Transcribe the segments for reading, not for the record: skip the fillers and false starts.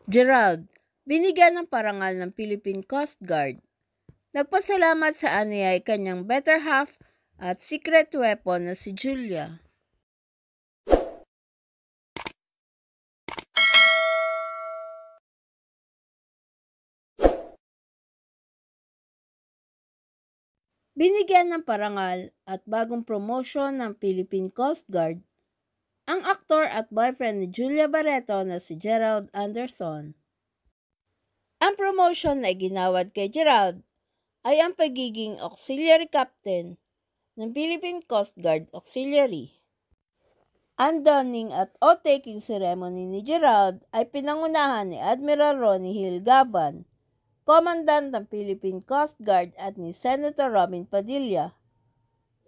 Gerald, binigyan ng parangal ng Philippine Coast Guard. Nagpasalamat sa aniyay kanyang better half at secret weapon na si Julia. Binigyan ng parangal at bagong promotion ng Philippine Coast Guard ang aktor at boyfriend ni Julia Barreto na si Gerald Anderson. Ang promotion na iginawad kay Gerald ay ang pagiging auxiliary captain ng Philippine Coast Guard Auxiliary. Ang donning at oath-taking ceremony ni Gerald ay pinangunahan ni Admiral Ronnie Hill Gaban, Commandant ng Philippine Coast Guard at ni Senator Robin Padilla,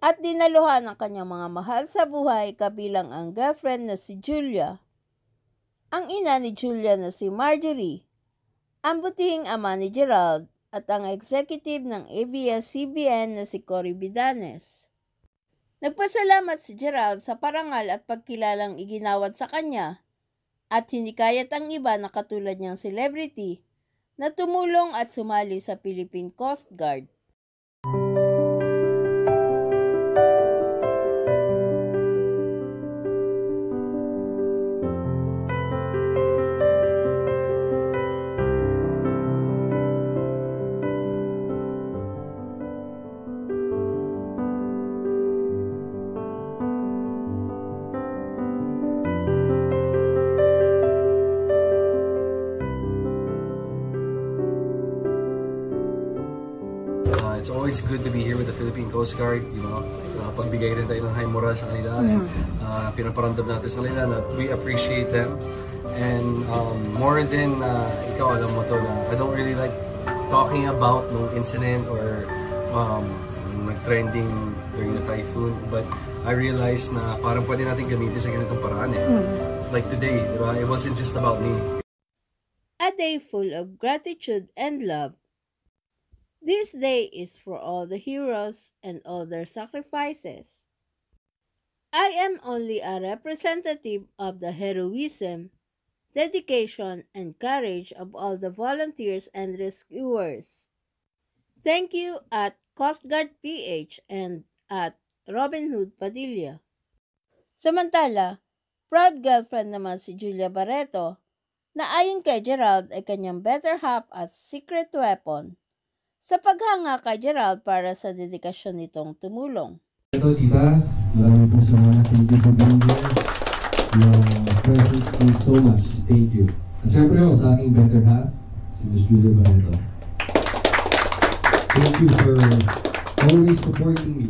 at dinaluhan ang kanyang mga mahal sa buhay kabilang ang girlfriend na si Julia, ang ina ni Julia na si Marjorie, ang butihing ama ni Gerald, at ang executive ng ABS-CBN na si Cory Bidanes. Nagpasalamat si Gerald sa parangal at pagkilalang iginawad sa kanya at hinikayat ang iba na katulad niyang celebrity na tumulong at sumali sa Philippine Coast Guard. It's always good to be here with the Philippine Coast Guard, pagbigay rin tayo ng high moral sa kanila, pinaparamdam natin sa kanila na we appreciate them. And more than, ikaw alam mo to na I don't really like talking about no incident or nag-trending during the typhoon, but I realized na parang pwede natin gamitin sa ganitong paraan eh. Like today, it wasn't just about me. A day full of gratitude and love. This day is for all the heroes and all their sacrifices. I am only a representative of the heroism, dedication, and courage of all the volunteers and rescuers. Thank you at Coast Guard PH and at Robin Hood Padilla. Samantala, proud girlfriend naman si Julia Barreto na ayon kay Gerald ay kanyang better half at secret weapon sa paghanga kay Gerald para sa dedikasyon nitong tumulong. Ito, tita, maraming po sa mga thank you for being here. Your presence means so much. Thank you. At syempre ako sa aking better half, si Ms. Julia Barreto. Thank you for always supporting me.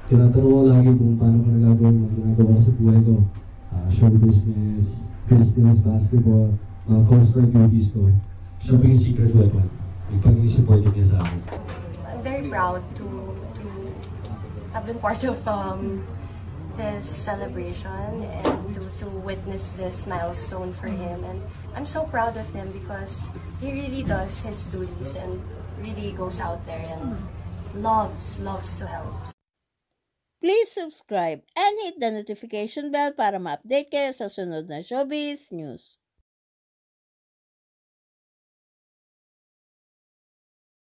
Tinatanong ko lagi kung paano ko nagagawa sa buhay ko. Show business, basketball, mga Coast Guard duties ko. Siya po yung secret weapon. Yung support niya sa akin. I'm very proud to have been part of this celebration and to witness this milestone for him. And I'm so proud of him because he really does his duties and really goes out there and loves to help. Please subscribe and hit the notification bell para ma-update kayo sa sunod na Showbiz News.